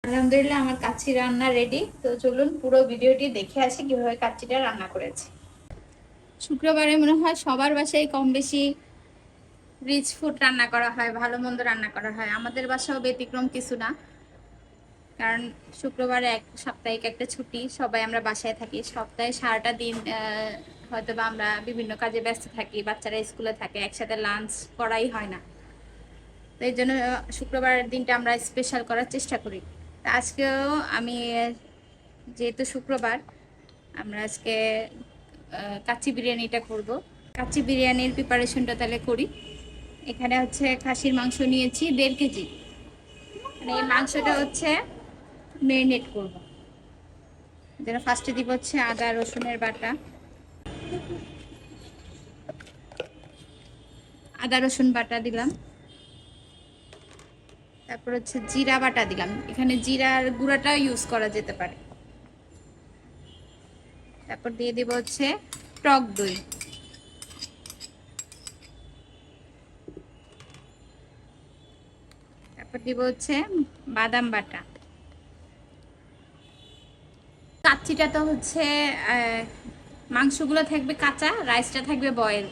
আলহামদুলিল্লাহ আমার কাচ্চি রান্না রেডি। তো চলুন পুরো ভিডিওটি দেখে আসি কিভাবে কাচ্চিটা রান্না করেছি। শুক্রবারে মনে হয় সবার বাসায় কম বেশি রিচ ফুড রান্না করা হয়, ভালো মন্দ রান্না করা হয়। আমাদের বাসাও ব্যতিক্রম কিছু না, কারণ শুক্রবারে সাপ্তাহিক একটা ছুটি, সবাই আমরা বাসায় থাকি। সপ্তাহে সারাটা দিন হয়তো বা আমরা বিভিন্ন কাজে ব্যস্ত থাকি, বাচ্চারা স্কুলে থাকে, একসাথে লাঞ্চ করাই হয় না। তো এই জন্য শুক্রবারের দিনটা আমরা স্পেশাল করার চেষ্টা করি। আজকেও আমি, যেহেতু শুক্রবার, আমরা আজকে কাচ্চি বিরিয়ানিটা করব। কাচ্চি বিরিয়ানির প্রিপারেশনটা তাহলে করি। এখানে হচ্ছে খাসির মাংস নিয়েছি 1.5 কেজি। মানে এই মাংসটা হচ্ছে মেরিনেট করব। যেটা ফার্স্টে দিব হচ্ছে আদা রসুনের বাটা, আদা রসুন বাটা দিলাম। তারপর হচ্ছে জিরা বাটা দিলাম, এখানে জিরার গুঁড়াটা ইউজ করা যেতে পারে। তারপর দিয়ে দিব হচ্ছে টক দই। তারপর দিব হচ্ছে বাদাম বাটা। কাচ্চিটা তো হচ্ছে মাংসগুলো থাকবে কাঁচা, রাইসটা থাকবে বয়েল।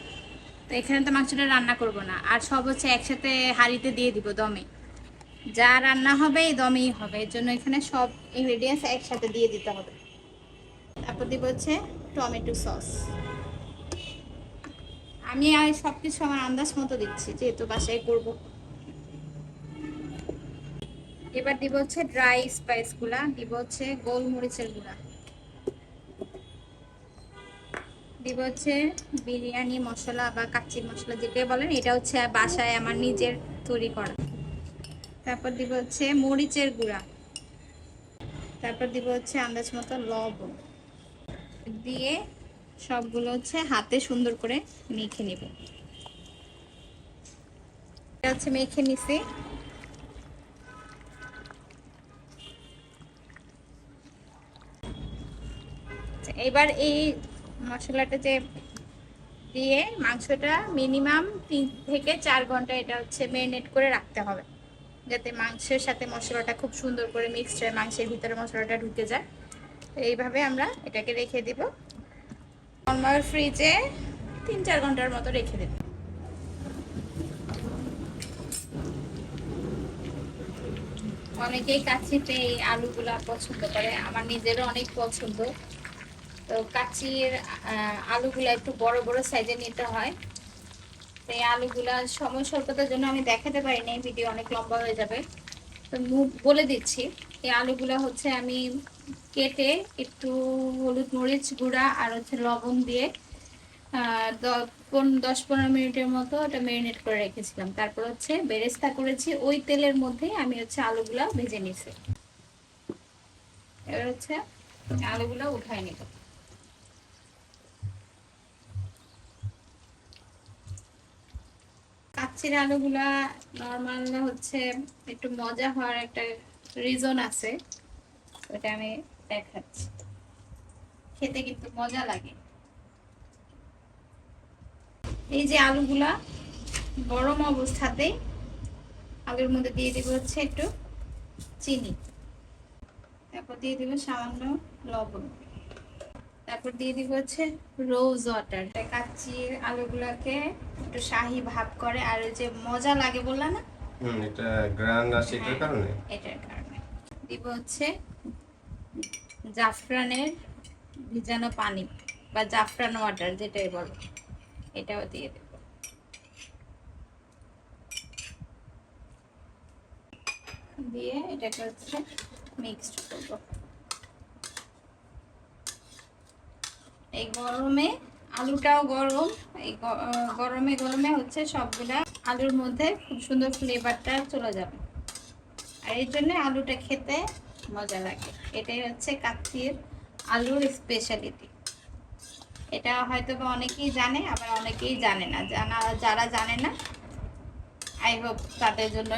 তো এখানে তো মাংসটা রান্না করব না, আর সব হচ্ছে একসাথে হাঁড়িতে দিয়ে দিব দমে। যা রান্না হবে এই দমেই হবে, এর জন্য এখানে সব ইনগ্রেডিয়েন্টস একসাথে দিয়ে দিতে হবে। তারপর দিব হচ্ছে টমেটো সস। আমি আর সবকিছু আমার আন্দাজ মতো দিচ্ছি, যেহেতু বাসায় করব। এবার দিব হচ্ছে ড্রাই স্পাইস গুলা, দিব হচ্ছে গোলমরিচের গুঁড়া, দিব হচ্ছে বিরিয়ানি মশলা বা কাচ্চি মশলা যেটা বলেন, এটা হচ্ছে বাসায় আমার নিজের তৈরি করা। তারপর দিব হচ্ছে মরিচের গুঁড়া। তারপর দিব হচ্ছে আন্দাজ মতো লবণ দিয়ে সবগুলো হচ্ছে হাতে সুন্দর করে মেখে নেব। এটা হচ্ছে মেখে নিছি। এবার এই মশলাটা যে দিয়ে মাংসটা মিনিমাম 3 থেকে 4 ঘন্টা এটা হচ্ছে ম্যারিনেট করে রাখতে হবে, যাতে মাংসের সাথে মশলাটা খুব সুন্দর করে মিক্সড হয়, মাংসের ভিতরে মশলাটা ঢুকে যায়। তো এইভাবে আমরা এটাকে রেখে দিব নরমাল ফ্রিজে 3-4 ঘন্টার মতো রেখে দেব। অনেকেই কাচ্চিতে এই আলুগুলা পছন্দ করে, আমার নিজেরও অনেক পছন্দ। তো কাচ্চির আলুগুলা একটু বড় বড় সাইজে নিতে হয়। তো এই আলুগুলা সময় স্বল্পতার জন্য আমি দেখাতে পারিনি, ভিডিও অনেক লম্বা হয়ে যাবে। তো বলে দিচ্ছি, এই আলুগুলা হচ্ছে আমি কেটে একটু হলুদ মরিচ গুঁড়া আর হচ্ছে লবণ দিয়ে 10-15 মিনিটের মতো ওটা ম্যারিনেট করে রেখেছিলাম। তারপর হচ্ছে বেরেস্তা করেছি, ওই তেলের মধ্যেই আমি হচ্ছে আলুগুলা ভেজে নিছি। এবার হচ্ছে আলুগুলা উঠাই নিব। কাচ্চির আলুগুলা নরমাল হচ্ছে একটু মজা হওয়ার একটা রিজন আছে, ওটা আমি দেখাচ্ছি। খেতে কিন্তু মজা লাগে। এই যে আলুগুলা গরম অবস্থাতেই আলুর মধ্যে দিয়ে দিব হচ্ছে একটু চিনি, তারপর দিয়ে দিব সামান্য লবণ, তারপর দিয়ে দিব হচ্ছে রোজ ওয়াটার। কাচ্চির আলুগুলাকে একটু শাহি ভাব করে, আর ওই যে মজা লাগে বললা না, এটা গ্রান আসে এটার কারণে। এটার কারণে দিব হচ্ছে জাফরানের ভিজানো পানি বা জাফরান ওয়াটার যেটাই বলে, এটাও দিয়ে দেব। দিয়ে এটাকে হচ্ছে মিক্সড করব। এই গরমে আলুটাও গরম, এই গরমে গরমে হচ্ছে সবগুলা আলুর মধ্যে খুব সুন্দর ফ্লেভারটা চলে যাবে, আর এই জন্য আলুটা খেতে মজা লাগে। এটাই হচ্ছে কাচ্চির আলুর স্পেশালিটি। এটা হয়তো বা অনেকেই জানে, আবার অনেকেই জানে না। যারা জানে না, আই হোপ তাদের জন্য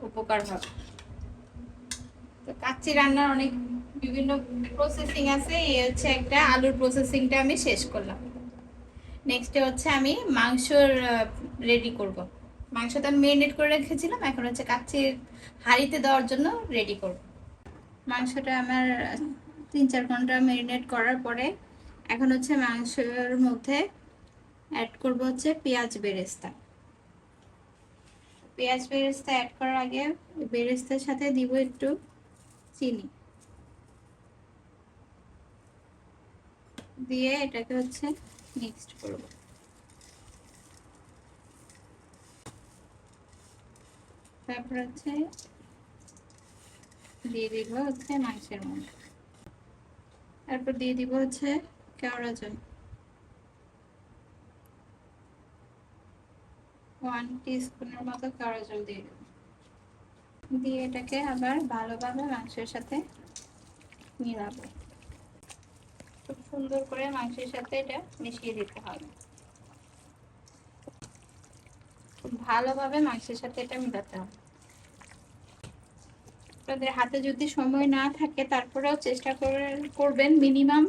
উপকার হবে। তো কাচ্চি রান্নার অনেক বিভিন্ন প্রসেসিং আছে, এই হচ্ছে একটা আলুর প্রসেসিংটা আমি শেষ করলাম। নেক্সটে হচ্ছে আমি মাংস রেডি করব। মাংসটা আমি মেরিনেট করে রেখেছিলাম, এখন হচ্ছে কাচ্চির হাঁড়িতে দেওয়ার জন্য রেডি করব। মাংসটা আমার 3-4 ঘন্টা ম্যারিনেট করার পরে এখন হচ্ছে মাংসের মধ্যে অ্যাড করব হচ্ছে পেঁয়াজ বেরেস্তা। পেঁয়াজ বেরেস্তা অ্যাড করার আগে বেরেস্তার সাথে দিব একটু চিনি, দিয়ে এটাকে হচ্ছে মিক্সড করব। তারপর হচ্ছে দিয়ে দিব হচ্ছে মাংসের মধ্যে, তারপর দিয়ে দিব হচ্ছে কেওড়া জল 1 টিস্পুনের মতো কেওড়া জল দিয়ে দেব। দিয়ে এটাকে আবার ভালোভাবে মাংসের সাথে মিলাবো। খুব সুন্দর করে মাংসের সাথে এটা মিশিয়ে দিতে হবে। খুব ভালোভাবে মাংসের সাথে এটা মিলাতে হবে। আপনাদের হাতে যদি সময় না থাকে তারপরেও চেষ্টা করবেন মিনিমাম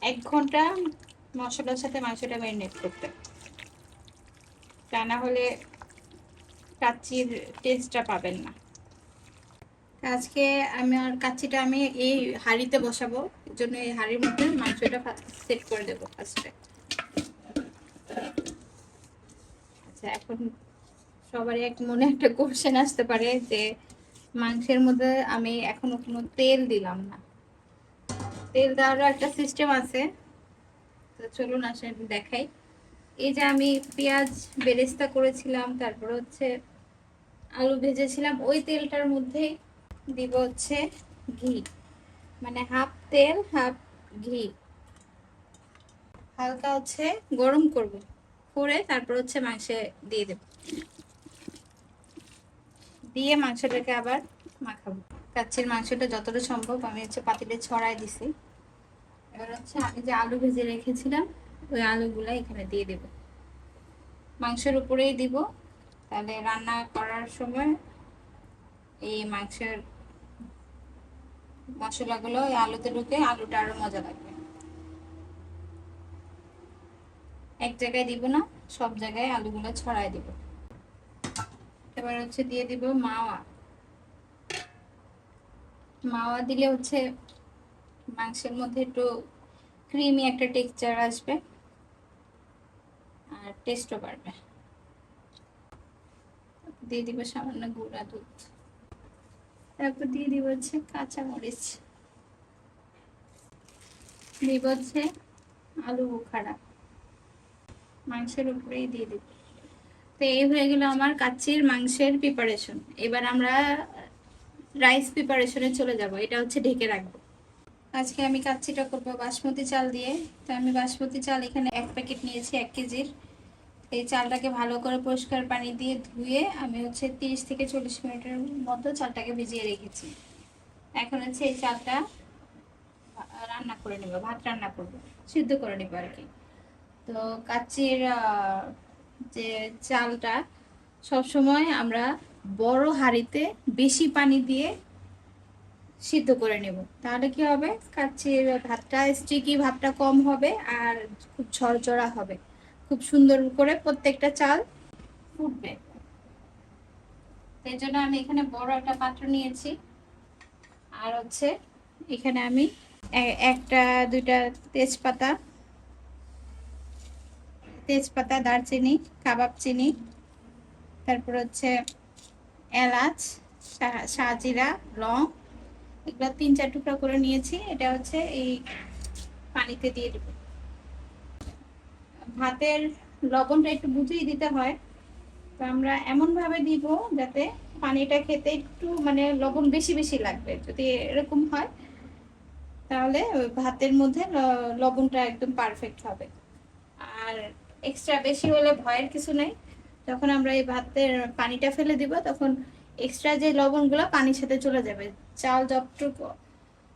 1 ঘন্টা মশলার সাথে মাংসটা ম্যারিনেট করতে, তা না হলে কাচ্চির টেস্টটা পাবেন না। আজকে কাচ্চিটা আমি এই হাঁড়িতে বসাবো, এর জন্য এই হাঁড়ির মধ্যে মাংসটা সেট করে দেবো ফার্স্টে। আচ্ছা, এখন সবারই মনে একটা কোশ্চেন আসতে পারে যে মাংসের মধ্যে আমি এখনো কোনো তেল দিলাম না। তেল দেওয়ারও একটা সিস্টেম আছে, তো চলুন আসেন দেখাই। এই যে আমি পেঁয়াজ বেরেস্তা করেছিলাম, তারপর হচ্ছে আলু ভেজেছিলাম, ওই তেলটার মধ্যে দিব হচ্ছে ঘি, মানে হাফ তেল হাফ ঘি। হালকা হচ্ছে গরম করব, করে তারপর হচ্ছে মাংসে দিয়ে দেব, দিয়ে মাংসটাকে আবার মাখাবো। কাচ্চির মাংসটা যতটা সম্ভব আমি হচ্ছে পাতিলে ছড়াই দিছি। এবার হচ্ছে আমি যে আলু ভেজে রেখেছিলাম ওই আলুগুলা এখানে দিয়ে দেব, মাংসের উপরেই দিব, তাহলে রান্না করার সময় এই মাংসের মশলাগুলো এই আলুতে ঢুকে আলুটা আরো মজা লাগবে। এক জায়গায় দিব না, সব জায়গায় আলুগুলো ছড়াই দিব। এবার হচ্ছে দিয়ে দিব মাওয়া। মাওয়া দিলে হচ্ছে মাংসের মধ্যে একটু ক্রিমি একটা টেক্সচার আসবে আর টেস্টও বাড়বে। দিয়ে দিব সামান্য গুঁড়া দুধ, তারপর দিয়ে দিব হচ্ছে কাঁচা মরিচ, দিব হচ্ছে আলু বোখারা, মাংসের উপরেই দিয়ে দিব। তো এই হয়ে গেল আমার কাচ্চির মাংসের প্রিপারেশন। এবার আমরা রাইস প্রিপারেশনে চলে যাব, এটা হচ্ছে ঢেকে রাখবো। আজকে আমি কাচ্চিটা করবো বাসমতি চাল দিয়ে। তো আমি বাসমতি চাল এখানে 1 প্যাকেট নিয়েছি 1 কেজির। এই চালটাকে ভালো করে পরিষ্কার পানি দিয়ে ধুয়ে আমি হচ্ছে 30 থেকে 40 মিনিটের মতো চালটাকে ভিজিয়ে রেখেছি। এখন হচ্ছে এই চালটা রান্না করে নেব, ভাত রান্না করবো, সিদ্ধ করে নেবো আর কি। তো কাচ্চির যে চালটা সবসময় আমরা বড় হাঁড়িতে বেশি পানি দিয়ে সিদ্ধ করে নেব, তাহলে কি হবে কাচ্চির ভাতটা স্টিকি ভাবটা কম হবে আর খুব ঝরঝরা হবে, খুব সুন্দর করে প্রত্যেকটা চাল ফুটবে। সেই জন্য আমি এখানে বড় একটা পাত্র নিয়েছি, আর হচ্ছে এখানে আমি একটা দুইটা তেজপাতা দারচিনি কাবাব চিনি, তারপর হচ্ছে এলাচ শাহজিরা লং, এগুলো 3-4 টুকরা করে নিয়েছি। এটা হচ্ছে এই পানিতে দিয়ে দেব। ভাতের লবণটা একটু বুঝিয়ে দিতে হয়, তো আমরা এমন ভাবে দিব যাতে পানিটা খেতে একটু মানে লবণ বেশি বেশি লাগবে। যদি এরকম হয় তাহলে ভাতের মধ্যে লবণটা একদম পারফেক্ট হবে। আর এক্সট্রা বেশি হলে ভয়ের কিছু নেই, যখন আমরা এই ভাতের পানিটা ফেলে দিব তখন এক্সট্রা যে লবণগুলো পানির সাথে চলে যাবে, চাল যতটুকু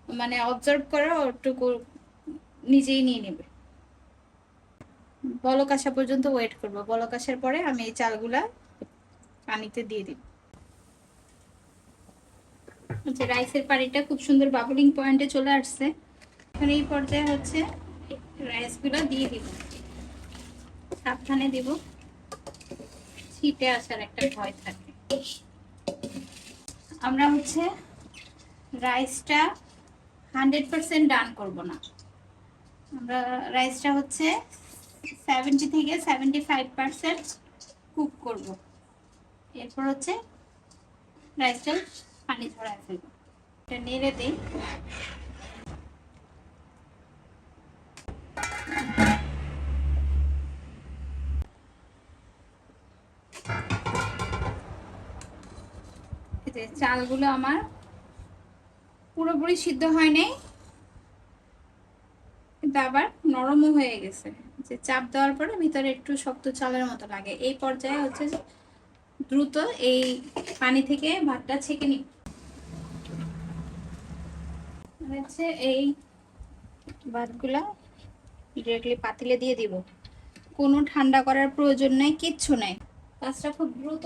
মানে অবজার্ভ করে ওটুকু নিজেই নিয়ে নেবে। বলক আসা পর্যন্ত ওয়েট করব, বলক আসার পরে আমি এই চালগুলা পানিতে দিয়ে দিব। আচ্ছা, রাইসের পানিটা খুব সুন্দর বাবলিং পয়েন্টে চলে আসছে। এখন এই পর্যায়ে হচ্ছে রাইসগুলো দিয়ে দিব, সাবধানে দিব, ছিটে আসার একটা ভয় থাকে। আমরা হচ্ছে রাইসটা 100% ডান করব না, আমরা রাইসটা হচ্ছে 70 থেকে 75% কুক করব। এরপর হচ্ছে রাইসটা পানি ঝরায় ফেলবো। এটা নেড়ে দিই। এই যে চালগুলো আমার পুরোপুরি সিদ্ধ হয় নাই, কিন্তু আবার নরমও হয়ে গেছে। যে চাপ দেওয়ার পরে ভিতরে একটু শক্ত চালের মতো লাগে। এই পর্যায়ে হচ্ছে যে দ্রুত এই পানি থেকে ভাতটা ছেঁকে নিই। হচ্ছে এই ভাতগুলা ডিরেক্টলি পাতিলে দিয়ে দিব, কোনো ঠান্ডা করার প্রয়োজন নেই, কিচ্ছু নেই। কাজটা খুব দ্রুত,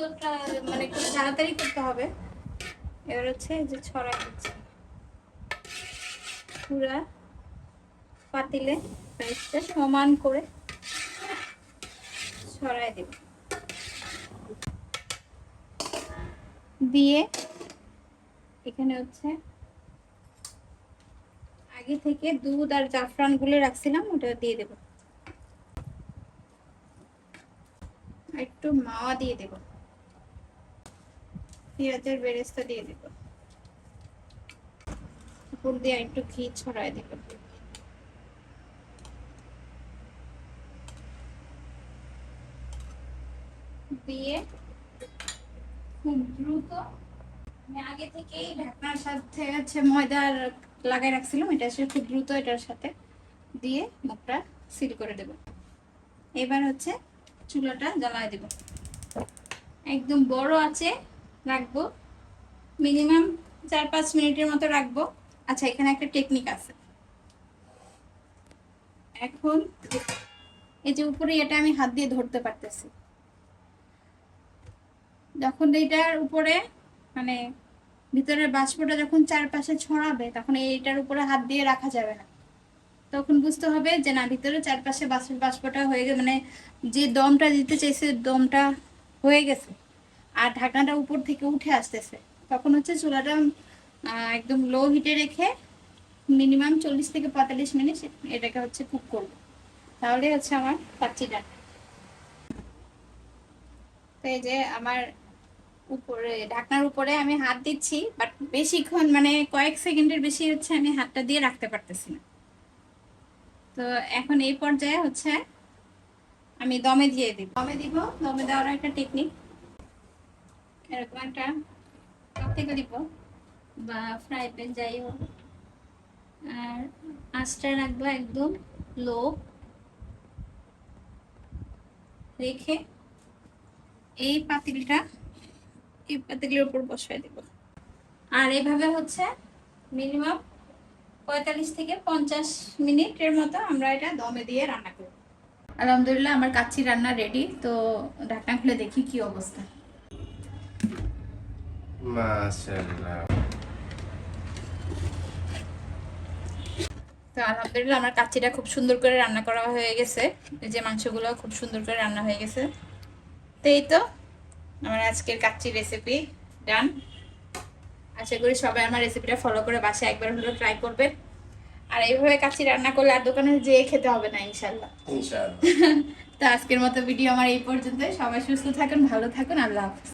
মানে খুব তাড়াতাড়ি করতে হবে। এবার হচ্ছে যে ছড়া দিচ্ছি পুরা পাতিলে, রাইসটা সমান করে ছড়াই দেব। দিয়ে এখানে হচ্ছে আগে থেকে দুধ আর জাফরান গুলে রাখছিলাম, ওটা দিয়ে দেব। একটু মাওয়া দিয়ে দেব, পেঁয়াজের বেরেস্তা দিয়ে দেব, উপর দিয়ে একটু ঘি ছড়াই দেব। দিয়ে খুব দ্রুত, আমি আগে থেকেই ঢাকনার সাথে হচ্ছে ময়দা লাগাই রাখছিলাম, এটা আসলে খুব দ্রুত এটার সাথে দিয়ে মুখটা সিল করে দেব। এবার হচ্ছে চুলাটা জ্বালায় দেব, একদম বড় আঁচে রাখবো, মিনিমাম 4-5 মিনিটের মতো রাখবো। আচ্ছা, এখানে একটা টেকনিক আছে। এখন এই যে উপরে এটা আমি হাত দিয়ে ধরতে পারতেছি, যখন এটার উপরে মানে ভিতরের বাষ্পটা যখন চারপাশে ছড়াবে, তখন এইটার উপরে হাত দিয়ে রাখা যাবে না। তখন বুঝতে হবে যে না, ভিতরে চারপাশে বাষ্পটা হয়ে গেছে, মানে যে দমটা দিতে চাইছে দমটা হয়ে গেছে, আর ঢাকনাটা উপর থেকে উঠে আসতেছে। তখন হচ্ছে চুলাটা একদম লো হিটে রেখে মিনিমাম 40 থেকে 45 মিনিট এটাকে হচ্ছে কুক করবো, তাহলে হচ্ছে আমার কাচ্চিটা। তো এই যে আমার উপরে ঢাকনার উপরে আমি হাত দিচ্ছি, বাট বেশিক্ষণ মানে কয়েক সেকেন্ডের বেশি হচ্ছে আমি হাতটা দিয়ে রাখতে পারতেছি না। তো এখন এই পর্যায়ে হচ্ছে আমি দমে দিয়ে দিব। দমে দেওয়ার একটা টেকনিক, এরকম একটা পাতিলে দিব বা ফ্রাই প্যান যাই হোক, আর আঁচটা রাখবো একদম লো রেখে এই পাতিলের উপর বসাই দেব। আর এইভাবে হচ্ছে মিনিমাম 45 থেকে 50 মিনিটের মতো আমরা এটা দমে দিয়ে রান্না করব। আলহামদুলিল্লাহ আমার কাচ্চি রান্না রেডি। তো ঢাকনা খুলে দেখি কি অবস্থা। মাশাআল্লাহ। তো আলহামদুলিল্লাহ আমার কাচ্চিটা খুব সুন্দর করে রান্না করা হয়ে গেছে, এই যে মাংসগুলো খুব সুন্দর করে রান্না হয়ে গেছে। তো এই তো আমার আজকের কাচ্চি রেসিপি ডান। আশা করি সবাই আমার রেসিপিটা ফলো করে বাসায় একবার হলেও ট্রাই করবেন। আর এইভাবে কাচ্চি রান্না করলে আর দোকানে যেয়ে খেতে হবে না ইনশাল্লাহ। ইনশাআল্লাহ। তো আজকের মতো ভিডিও আমার এই পর্যন্তই। সবাই সুস্থ থাকুন, ভালো থাকুন, আল্লাহ হাফেজ।